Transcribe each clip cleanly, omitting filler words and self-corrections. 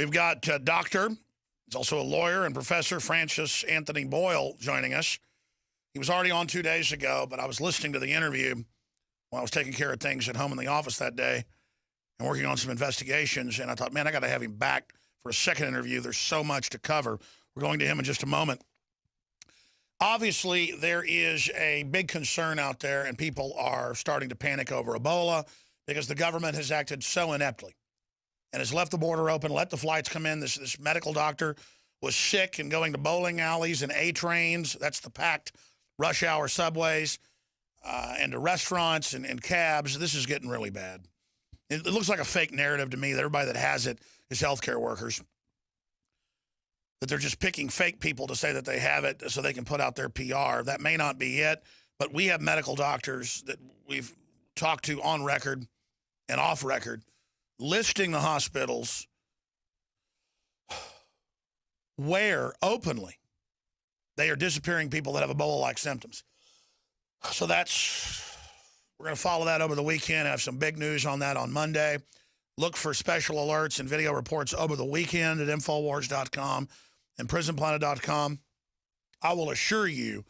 We've got Doctor, he's also a lawyer and professor, Francis Anthony Boyle, joining us. He was already on 2 days ago, but I was listening to the interview while I was taking care of things at home in the office that day and working on some investigations, and I thought, man, I got to have him back for a second interview. There's so much to cover. We're going to him in just a moment. Obviously, there is a big concern out there, and people are starting to panic over Ebola because the government has acted so ineptly and has left the border open, let the flights come in. This medical doctor was sick and going to bowling alleys and A trains. That's the packed rush hour subways and to restaurants and cabs. This is getting really bad. It looks like a fake narrative to me that everybody that has it is healthcare workers, that they're just picking fake people to say that they have it so they can put out their PR. That may not be it, but we have medical doctors that we've talked to on record and off record listing the hospitals where openly they are disappearing people that have Ebola-like symptoms. So we're going to follow that over the weekend. I have some big news on that on Monday. Look for special alerts and video reports over the weekend at Infowars.com and PrisonPlanet.com. I will assure you,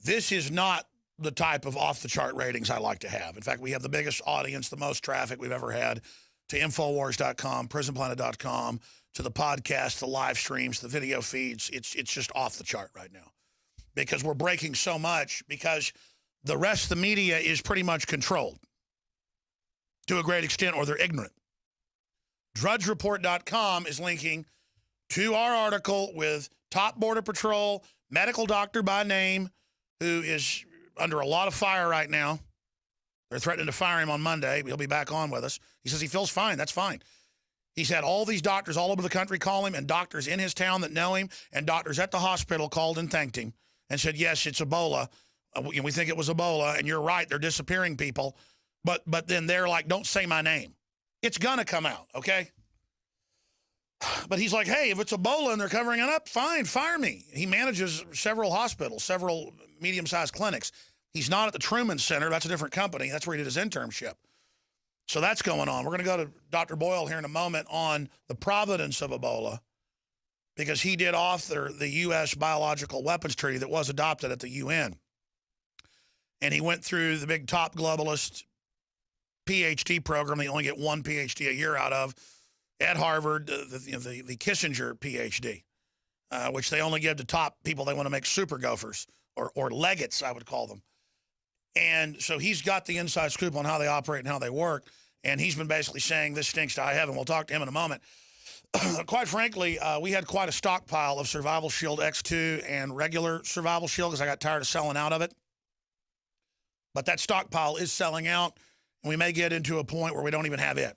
this is not the type of off-the-chart ratings I like to have. In fact, we have the biggest audience, the most traffic we've ever had to Infowars.com, PrisonPlanet.com, to the podcast, the live streams, the video feeds. It's just off the chart right now because we're breaking so much because the rest of the media is pretty much controlled to a great extent, or they're ignorant. DrudgeReport.com is linking to our article with top Border Patrol medical doctor by name who is under a lot of fire right now. They're threatening to fire him on Monday. He'll be back on with us. He says he feels fine. That's fine. He's had all these doctors all over the country call him, and doctors in his town that know him, and doctors at the hospital called and thanked him and said, yes, it's Ebola. We think it was Ebola, and you're right, they're disappearing people. But then they're like, don't say my name. It's going to come out, okay? But he's like, hey, if it's Ebola and they're covering it up, fine, fire me. He manages several hospitals, several medium-sized clinics. He's not at the Truman Center. That's a different company. That's where he did his internship. So that's going on. We're going to go to Dr. Boyle here in a moment on the providence of Ebola because he did author the U.S. Biological Weapons Treaty that was adopted at the UN. And he went through the big top globalist PhD program they only get one PhD a year out of at Harvard, the Kissinger PhD, which they only give to top people they want to make super gophers or legates, I would call them. And so he's got the inside scoop on how they operate and how they work. And he's been basically saying this stinks to high heaven. We'll talk to him in a moment. Quite frankly, we had quite a stockpile of Survival Shield X2 and regular Survival Shield because I got tired of selling out of it. But that stockpile is selling out, and we may get into a point where we don't even have it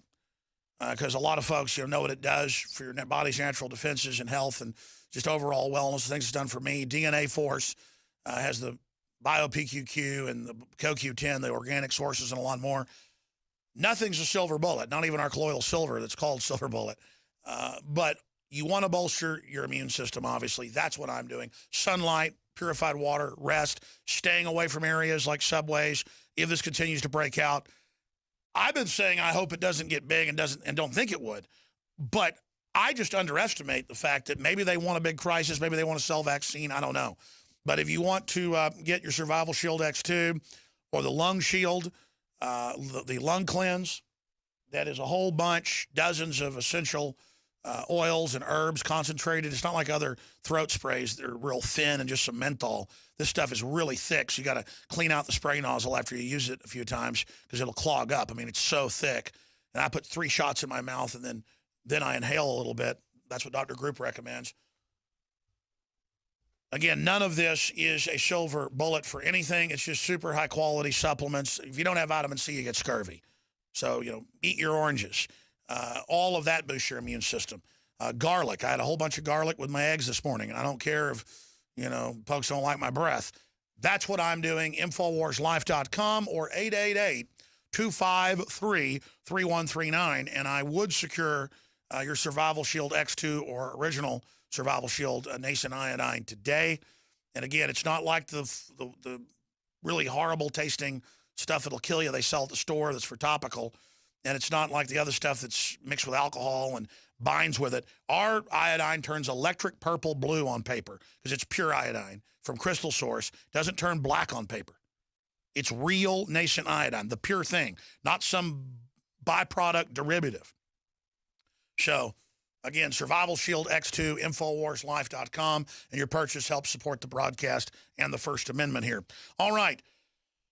because a lot of folks know what it does for your body's natural defenses and health and just overall wellness. The things it's done for me. DNA Force has the BioPQQ and the CoQ10, the organic sources, and a lot more. Nothing's a silver bullet, not even our colloidal silver that's called silver bullet. But you want to bolster your immune system, obviously. That's what I'm doing. Sunlight, purified water, rest, staying away from areas like subways if this continues to break out. I've been saying I hope it doesn't get big and don't think it would. But I just underestimate the fact that maybe they want a big crisis, maybe they want to sell vaccine, I don't know. But if you want to get your Survival Shield X2 or the Lung Shield, the Lung Cleanse, that is a whole bunch, dozens of essential oils and herbs concentrated. It's not like other throat sprays. They're real thin and just some menthol. This stuff is really thick, so you got to clean out the spray nozzle after you use it a few times because it'll clog up. I mean, it's so thick. And I put 3 shots in my mouth, and then I inhale a little bit. That's what Dr. Group recommends. Again, none of this is a silver bullet for anything. It's just super high-quality supplements. If you don't have vitamin C, you get scurvy. So, eat your oranges. All of that boosts your immune system. Garlic. I had a whole bunch of garlic with my eggs this morning, and I don't care if, folks don't like my breath. That's what I'm doing. InfoWarsLife.com or 888-253-3139, and I would secure your Survival Shield X2 or original Survival Shield nascent iodine today. And again, it's not like the really horrible tasting stuff that'll kill you they sell at the store that's for topical. And it's not like the other stuff that's mixed with alcohol and binds with it. Our iodine turns electric purple blue on paper because it's pure iodine from crystal source. Doesn't turn black on paper. It's real nascent iodine, the pure thing, not some byproduct derivative. So, again, Survival Shield X2, InfoWarsLife.com, and your purchase helps support the broadcast and the First Amendment here. All right.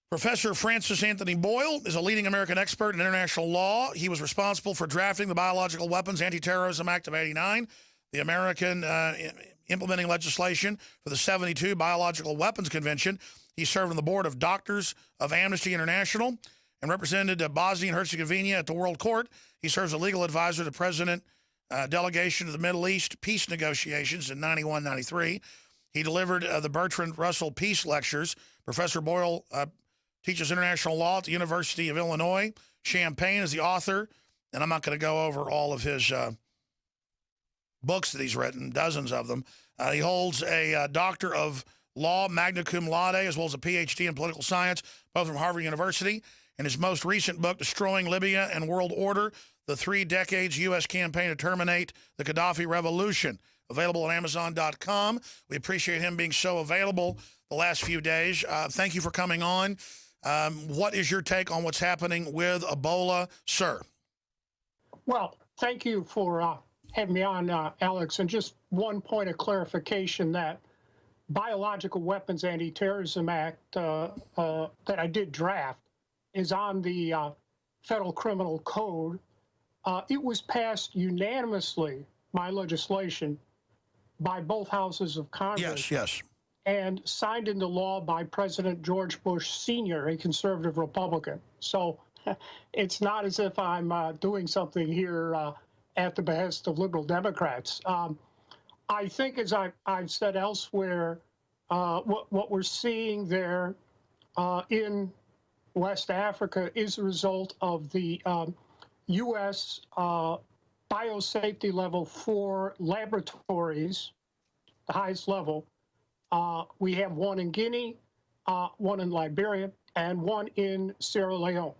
Professor Francis Anthony Boyle is a leading American expert in international law. He was responsible for drafting the Biological Weapons Anti-Terrorism Act of '89, the American implementing legislation for the '72 Biological Weapons Convention. He served on the board of Doctors of Amnesty International and represented Bosnia and Herzegovina at the World Court. He serves as a legal advisor to the President delegation to the Middle East peace negotiations in '91-'93. He delivered the Bertrand Russell Peace Lectures. Professor Boyle teaches international law at the University of Illinois. Champaign is the author, and I'm not going to go over all of his books that he's written, dozens of them. He holds a Doctor of Law, magna cum laude, as well as a PhD in political science, both from Harvard University. And his most recent book, Destroying Libya and World Order, The 3 Decades U.S. Campaign to Terminate the Gaddafi Revolution, available on Amazon.com. We appreciate him being so available the last few days. Thank you for coming on. What is your take on what's happening with Ebola, sir? Well, thank you for having me on, Alex. And just one point of clarification, that Biological Weapons Anti-Terrorism Act that I did draft is on the Federal Criminal Code. It was passed unanimously, my legislation, by both houses of Congress. Yes. And signed into law by President George Bush Sr., a conservative Republican. So it's not as if I'm doing something here at the behest of liberal Democrats. I think, as I've said elsewhere, what we're seeing there in West Africa is a result of the U.S. biosafety level for laboratories, the highest level. We have one in Guinea, one in Liberia, and one in Sierra Leone.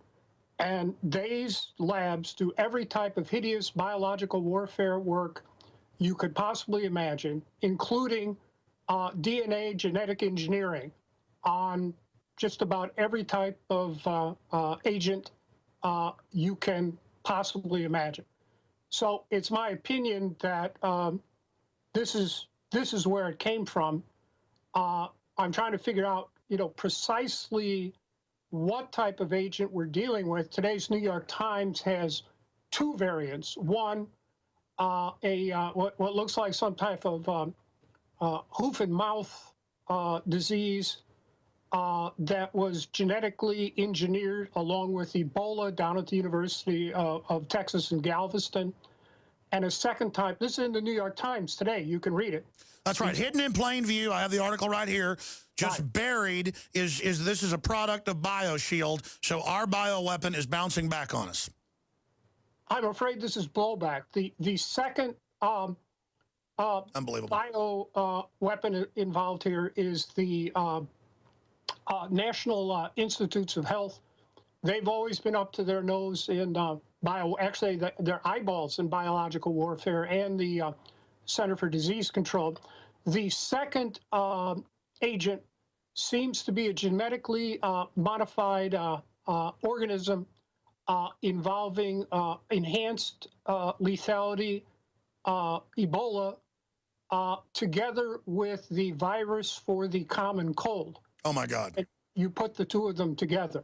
And these labs do every type of hideous biological warfare work you could possibly imagine, including DNA genetic engineering on just about every type of agent you can possibly imagine. So it's my opinion that this is where it came from. I'm trying to figure out, precisely what type of agent we're dealing with. Today's New York Times has 2 variants. One, what looks like some type of hoof and mouth disease that was genetically engineered along with Ebola down at the University of Texas in Galveston. And a second type, this is in the New York Times today, you can read it. That's right, hidden in plain view. I have the article right here. Just right. Buried this is a product of BioShield, so our bioweapon is bouncing back on us. I'm afraid this is blowback. The second unbelievable bio weapon involved here is the National Institutes of Health. They've always been up to their nose in actually their eyeballs in biological warfare, and the Center for Disease Control. The second agent seems to be a genetically modified organism involving enhanced lethality, Ebola, together with the virus for the common cold. Oh my God! And you put the 2 of them together.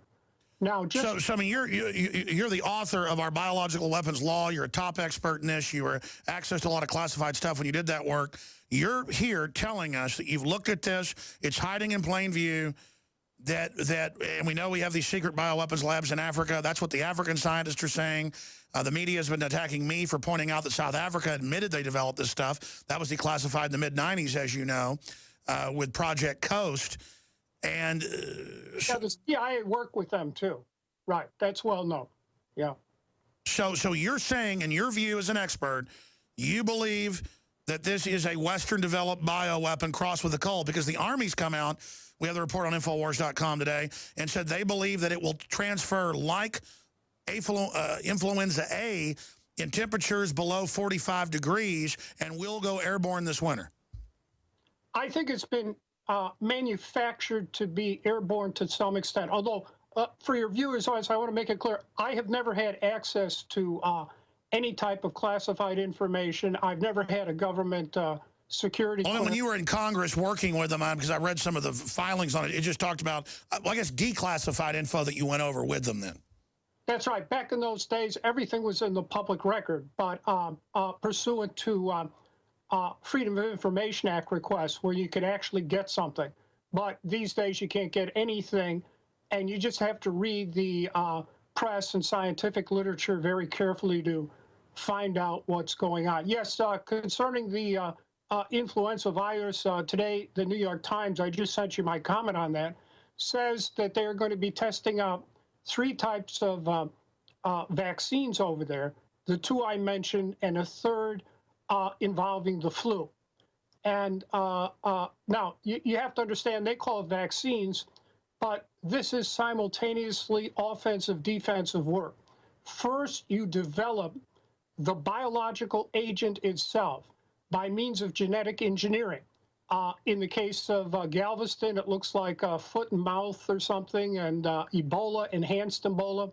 Now, so I mean, you're the author of our biological weapons law. You're a top expert in this. You were access to a lot of classified stuff when you did that work. You're here telling us that you've looked at this. It's hiding in plain view. And we know we have these secret bioweapons labs in Africa. That's what the African scientists are saying. The media has been attacking me for pointing out that South Africa admitted they developed this stuff. That was declassified in the mid-'90s, as you know, with Project Coast. And the CIA worked with them too, right? That's well known. Yeah. So you're saying, in your view as an expert, you believe that this is a Western-developed bioweapon crossed with a cold, because the Army's come out. We have the report on Infowars.com today, and said they believe that it will transfer like influenza A in temperatures below 45 degrees, and will go airborne this winter? I think it's been manufactured to be airborne to some extent. Although, for your viewers, I want to make it clear, I have never had access to any type of classified information. I've never had a government security. Only when you were in Congress working with them, because I read some of the filings on it, it just talked about, well, I guess, declassified info that you went over with them then. That's right. Back in those days, everything was in the public record, but pursuant to Freedom of Information Act requests where you could actually get something. But these days you can't get anything, and you just have to read the press and scientific literature very carefully to find out what's going on. Yes, concerning the influenza virus, today the New York Times, I just sent you my comment on that, says that they're going to be testing out 3 types of vaccines over there, the 2 I mentioned, and a third involving the flu. And now, you have to understand, they call it vaccines, but this is simultaneously offensive, defensive work. First, you develop the biological agent itself by means of genetic engineering. In the case of Galveston, it looks like foot and mouth or something, and Ebola, enhanced Ebola.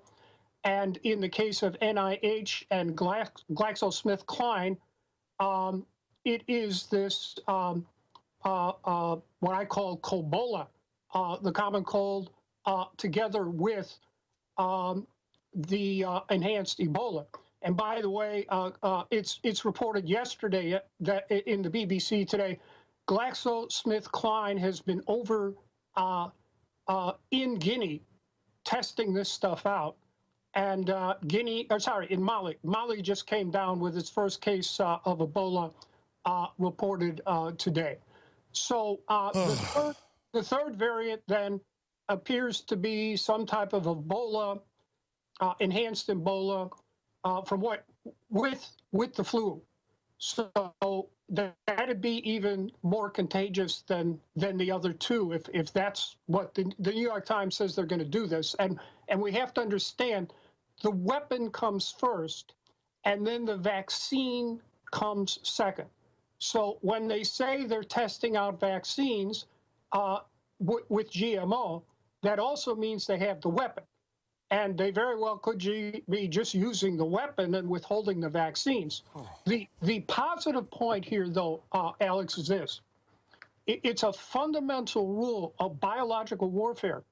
And in the case of NIH and GlaxoSmithKline, it is this, what I call Cobola, the common cold, together with the enhanced Ebola. And by the way, it's reported yesterday that in the BBC today, GlaxoSmithKline has been over in Guinea testing this stuff out. And in Mali. Mali just came down with its first case of Ebola reported today. So the third variant then appears to be some type of Ebola, enhanced Ebola, with the flu. So that'd be even more contagious than the other 2, if that's what the New York Times says they're going to do this. And we have to understand, the weapon comes first, and then the vaccine comes second. So when they say they're testing out vaccines with GMO, that also means they have the weapon. And they very well could be just using the weapon and withholding the vaccines. Oh. The positive point here, though, Alex, is this. It's a fundamental rule of biological warfare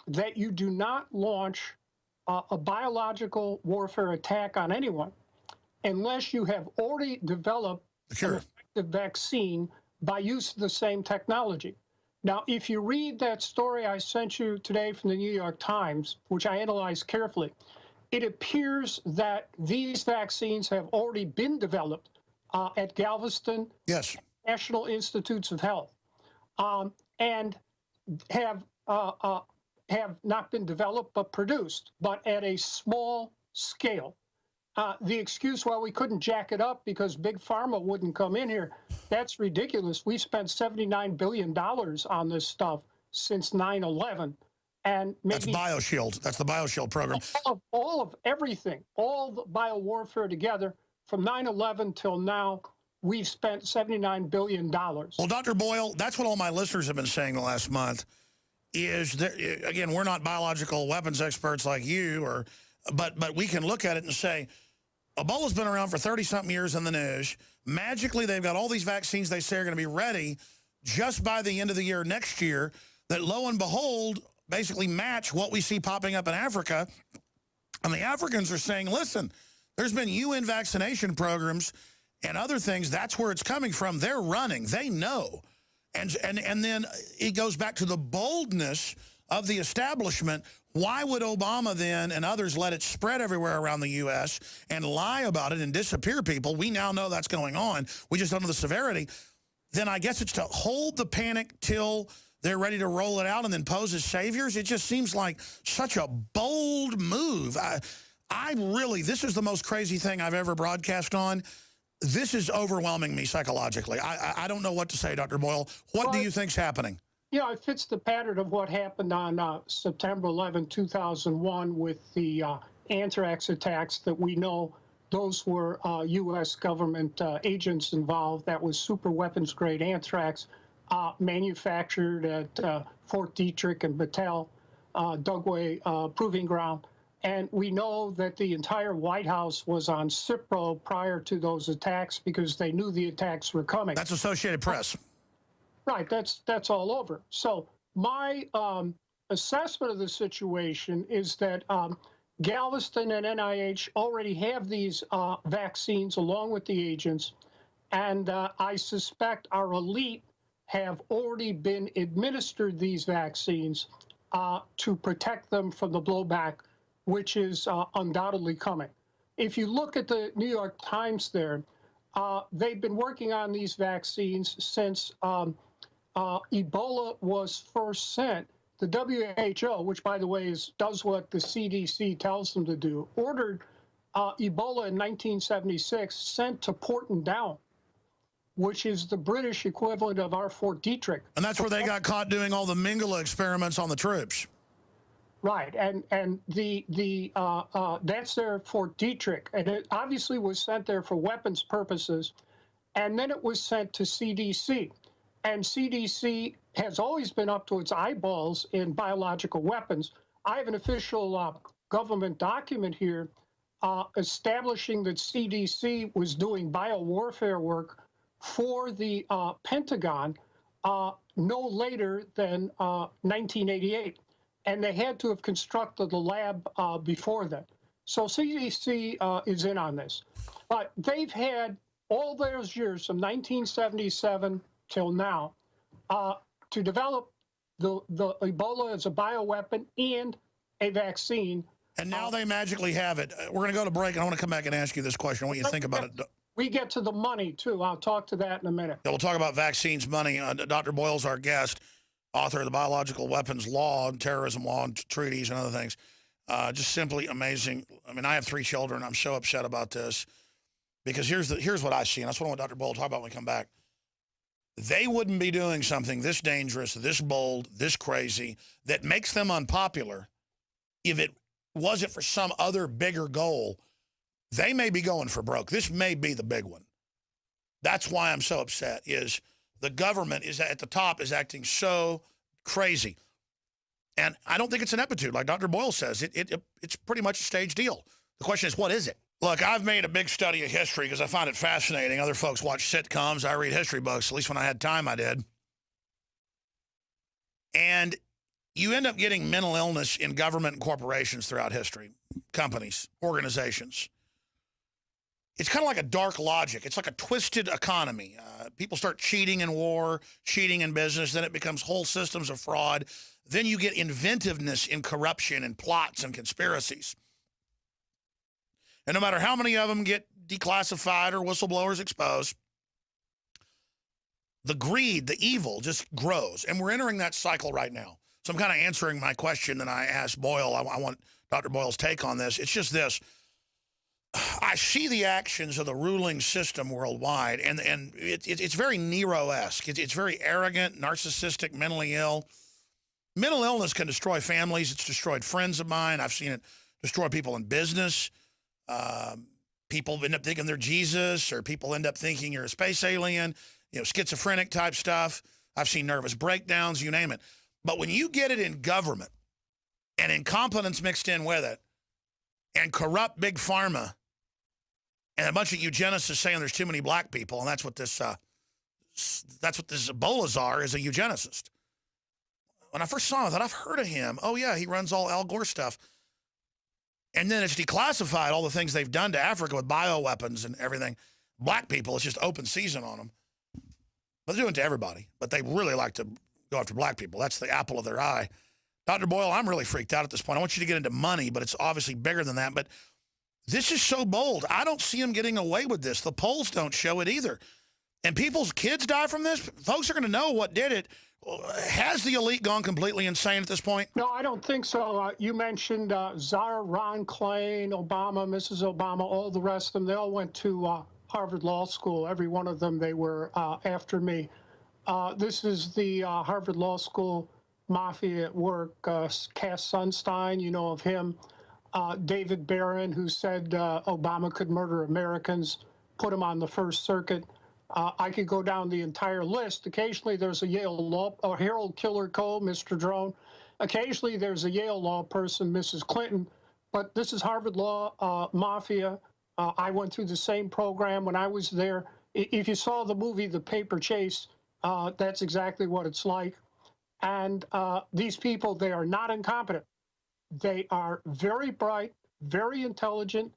that you do not launch a biological warfare attack on anyone unless you have already developed an effective vaccine by use of the same technology. Now, if you read that story I sent you today from the New York Times, which I analyzed carefully, it appears that these vaccines have already been developed at Galveston, yes, National Institutes of Health, and have not been developed but produced, but at a small scale. The excuse, well, we couldn't jack it up because Big Pharma wouldn't come in here, that's ridiculous. We spent $79 billion on this stuff since 9/11. And maybe that's BioShield. That's the BioShield program. All of everything, all the biowarfare together, from 9/11 till now, we've spent $79 billion. Well, Dr. Boyle, that's what all my listeners have been saying the last month, is that, again, we're not biological weapons experts like you, but we can look at it and say, Ebola's been around for 30-something years in the news. Magically, they've got all these vaccines they say are going to be ready just by the end of the year next year, that lo and behold, basically match what we see popping up in Africa. And the Africans are saying, listen, there's been UN vaccination programs and other things. That's where it's coming from. They're running. They know. And then it goes back to the boldness of the establishment. Why would Obama then and others let it spread everywhere around the U.S. and lie about it and disappear people? We now know that's going on. We just don't know the severity. Then I guess it's to hold the panic till they're ready to roll it out and then pose as saviors. It just seems like such a bold move. I really, this is the most crazy thing I've ever broadcast on. This is overwhelming me psychologically. I don't know what to say, Dr. Boyle. What do you think's happening? Yeah, it fits the pattern of what happened on September 11, 2001 with the anthrax attacks that we know those were U.S. government agents involved. That was super weapons grade anthrax, manufactured at Fort Detrick and Battelle, Dugway Proving Ground. And we know that the entire White House was on Cipro prior to those attacks because they knew the attacks were coming. That's Associated Press. Right, that's all over. So my assessment of the situation is that Galveston and NIH already have these vaccines along with the agents, and I suspect our elite have already been administered these vaccines to protect them from the blowback, which is undoubtedly coming. If you look at the New York Times there, they've been working on these vaccines since Ebola was first sent. The WHO, which, by the way, does what the CDC tells them to do, ordered Ebola in 1976 sent to Porton Down, which is the British equivalent of our Fort Detrick. And that's where they got caught doing all the Mengele experiments on the troops. Right, and that's their Fort Detrick, and it obviously was sent there for weapons purposes, and then it was sent to CDC. And CDC has always been up to its eyeballs in biological weapons. I have an official government document here establishing that CDC was doing biowarfare work for the Pentagon no later than 1988. And they had to have constructed the lab before that. So CDC is in on this. But they've had all those years from 1977 till now to develop the Ebola as a bioweapon and a vaccine. And now they magically have it. We're going to go to break, and I want to come back and ask you this question, what you think about it. We get to the money, too. I'll talk to that in a minute. Yeah, we'll talk about vaccines, money. Dr. Boyle's our guest, author of the Biological Weapons Law and Terrorism Law and Treaties and other things. Just simply amazing. I mean, I have 3 children. I'm so upset about this because here's what I see, and that's what I want Dr. Boyle to talk about when we come back. They wouldn't be doing something this dangerous, this bold, this crazy, that makes them unpopular if it wasn't for some other bigger goal. They may be going for broke. This may be the big one. That's why I'm so upset, is the government is at the top is acting so crazy. And I don't think it's an ineptitude, like Dr. Boyle says. It's pretty much a staged deal. The question is, what is it? Look, I've made a big study of history because I find it fascinating. Other folks watch sitcoms. I read history books. At least when I had time, I did. And you end up getting mental illness in government and corporations throughout history, companies, organizations. It's kind of like a dark logic. It's like a twisted economy. People start cheating in war, cheating in business. Then it becomes whole systems of fraud. Then you get inventiveness in corruption and plots and conspiracies. And no matter how many of them get declassified or whistleblowers exposed, the greed, the evil just grows. And we're entering that cycle right now. So I'm kind of answering my question that I asked Boyle. I want Dr. Boyle's take on this. It's just this. I see the actions of the ruling system worldwide, and it's very Nero-esque. It's very arrogant, narcissistic, mentally ill. Mental illness can destroy families. It's destroyed friends of mine. I've seen it destroy people in business. People end up thinking they're Jesus, or people end up thinking you're a space alien, schizophrenic type stuff. I've seen nervous breakdowns, you name it. But when you get it in government and incompetence mixed in with it and corrupt big pharma and a bunch of eugenicists saying there's too many black people, and that's what this Ebola czar is, a eugenicist. When I first saw him, I thought, I've heard of him. Oh, yeah, he runs all Al Gore stuff. And then it's declassified, all the things they've done to Africa with bioweapons and everything. Black people, it's just open season on them. But they're doing it to everybody. But they really like to go after black people. That's the apple of their eye. Dr. Boyle, I'm really freaked out at this point. I want you to get into money, but it's obviously bigger than that. But this is so bold. I don't see them getting away with this. The polls don't show it either. And people's kids die from this. Folks are going to know what did it. Has the elite gone completely insane at this point? No, I don't think so. You mentioned Czar Ron Klain, Obama, Mrs. Obama, all the rest of them. They all went to Harvard Law School. Every one of them, they were after me. This is the Harvard Law School mafia at work. Cass Sunstein, you know of him. David Barron, who said Obama could murder Americans, put him on the First Circuit. I could go down the entire list. Occasionally there's a Yale law, or Harold Killer Cole, Mr. Drone. Occasionally there's a Yale law person, Mrs. Clinton. But this is Harvard Law Mafia. I went through the same program when I was there. If you saw the movie The Paper Chase, that's exactly what it's like. And these people, they are not incompetent. They are very bright, very intelligent,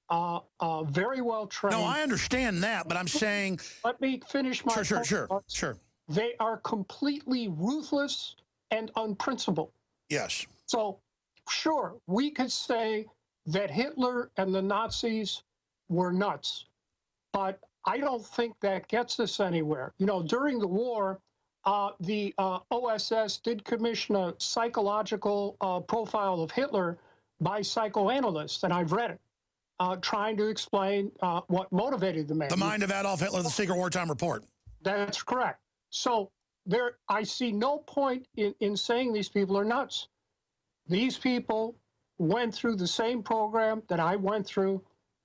very well trained. No, I understand that, but I'm saying... Let me finish my point. Sure. They are completely ruthless and unprincipled. Yes. So, sure, we could say that Hitler and the Nazis were nuts, but I don't think that gets us anywhere. You know, during the war, the OSS did commission a psychological profile of Hitler by psychoanalysts, and I've read it, trying to explain what motivated the man. The Mind of Adolf Hitler, the Secret Wartime Report. That's correct. So I see no point in saying these people are nuts. These people went through the same program that I went through,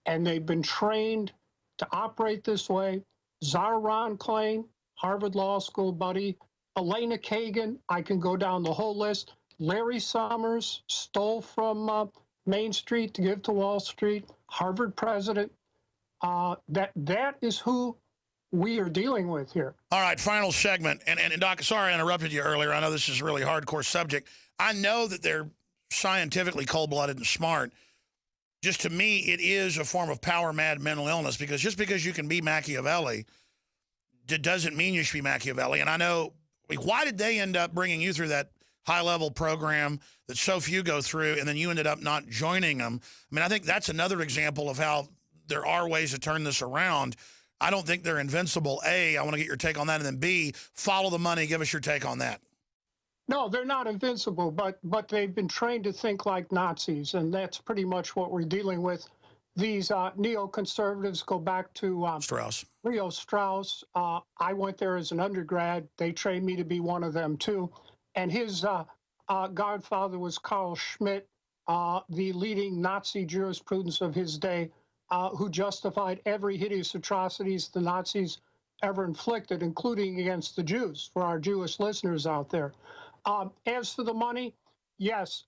and they've been trained to operate this way. Czar Ron Klain, Harvard Law School buddy, Elena Kagan, I can go down the whole list. Larry Summers stole from Main Street to give to Wall Street, Harvard president. That is who we are dealing with here. All right, final segment. And Doc, sorry I interrupted you earlier. I know this is a really hardcore subject. I know that they're scientifically cold-blooded and smart. Just to me, it is a form of power-mad mental illness, because just because you can be Machiavelli doesn't mean you should be Machiavelli. And I know, why did they end up bringing you through that high-level program that so few go through, and then you ended up not joining them? I mean, I think that's another example of how there are ways to turn this around. I don't think they're invincible. A, I want to get your take on that, and then B, follow the money. Give us your take on that. No, they're not invincible, but they've been trained to think like Nazis, and that's pretty much what we're dealing with. These neoconservatives go back to Strauss. Leo Strauss. I went there as an undergrad. They trained me to be one of them, too. And his godfather was Carl Schmitt, the leading Nazi jurisprudence of his day, who justified every hideous atrocities the Nazis ever inflicted, including against the Jews, for our Jewish listeners out there. As to the money, yes,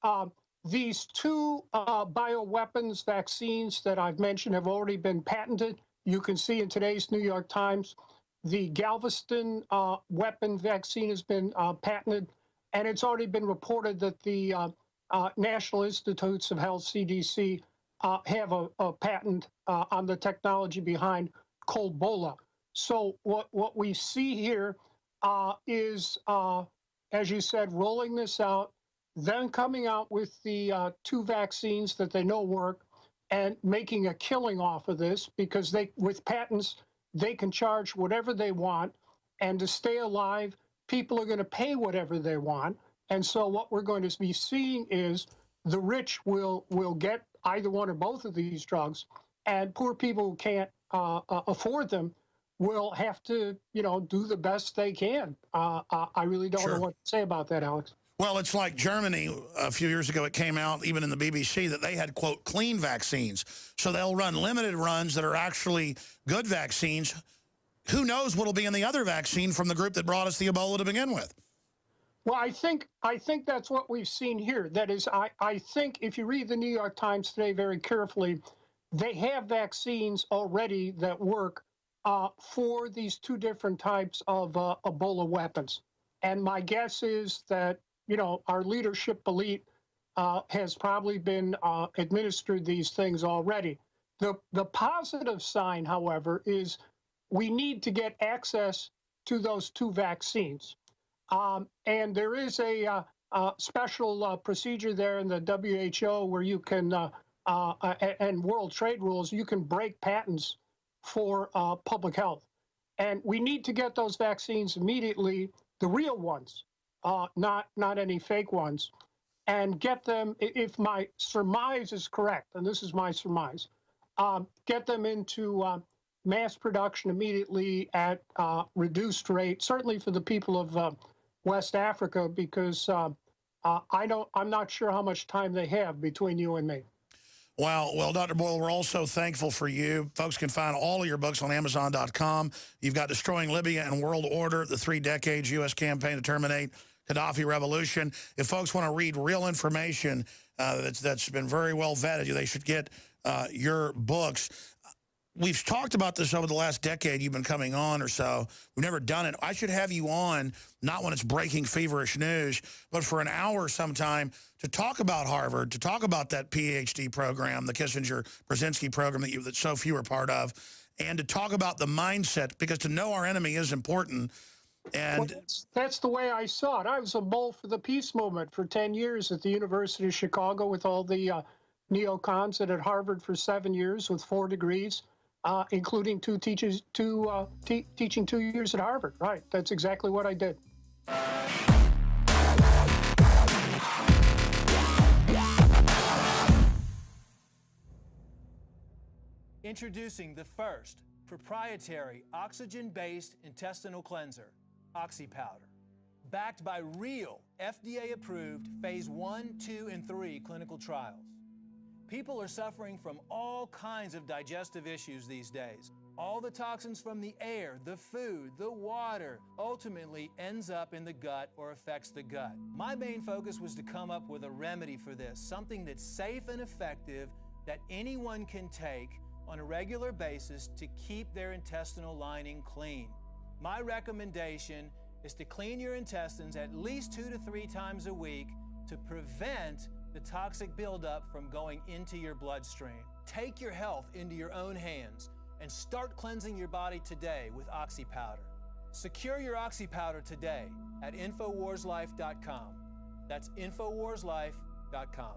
these two bioweapons vaccines that I've mentioned have already been patented. You can see in today's New York Times, the Galveston weapon vaccine has been patented, and it's already been reported that the National Institutes of Health, CDC, have a patent on the technology behind Colbola. So what we see here is, as you said, rolling this out, then coming out with the two vaccines that they know work, and making a killing off of this, because with patents, they can charge whatever they want, and to stay alive, people are going to pay whatever they want. And so what we're going to be seeing is the rich will get either one or both of these drugs, and poor people who can't afford them will have to, do the best they can. I really don't know what to say about that, Alex. Well, it's like Germany. A few years ago, it came out, even in the BBC, that they had, quote, clean vaccines. So they'll run limited runs that are actually good vaccines. Who knows what will be in the other vaccine from the group that brought us the Ebola to begin with? Well, I think that's what we've seen here. That is, I think if you read the New York Times today very carefully, they have vaccines already that work for these two different types of Ebola weapons. And my guess is that, our leadership elite has probably been administered these things already. The positive sign, however, is we need to get access to those two vaccines. And there is a special procedure there in the WHO where you can, and World Trade rules, you can break patents for public health. And we need to get those vaccines immediately, the real ones, not any fake ones, and get them, if my surmise is correct, and this is my surmise, get them into mass production immediately at reduced rate, certainly for the people of West Africa, because I'm not sure how much time they have between you and me. Well, Dr. Boyle, we're also thankful for you. Folks can find all of your books on Amazon.com. You've got Destroying Libya and World Order, the 3 decades U.S. campaign to terminate Gaddafi revolution. If folks want to read real information that's been very well vetted, they should get your books. We've talked about this over the last decade you've been coming on or so. We've never done it. I should have you on, not when it's breaking feverish news, but for an hour sometime to talk about Harvard, to talk about that PhD program, the Kissinger-Brzezinski program that so few are part of, and to talk about the mindset, because to know our enemy is important. And well, that's the way I saw it. I was a bull for the peace movement for 10 years at the University of Chicago with all the neocons, and at Harvard for 7 years with 4 degrees. Including teaching 2 years at Harvard. Right, that's exactly what I did. Introducing the first proprietary oxygen-based intestinal cleanser, OxyPowder. Backed by real FDA-approved phase 1, 2, and 3 clinical trials. People are suffering from all kinds of digestive issues these days. All the toxins from the air, the food, the water, ultimately ends up in the gut or affects the gut. My main focus was to come up with a remedy for this, something that's safe and effective that anyone can take on a regular basis to keep their intestinal lining clean. My recommendation is to clean your intestines at least 2 to 3 times a week to prevent the toxic buildup from going into your bloodstream. Take your health into your own hands and start cleansing your body today with OxyPowder. Secure your OxyPowder today at InfoWarsLife.com. That's InfoWarsLife.com.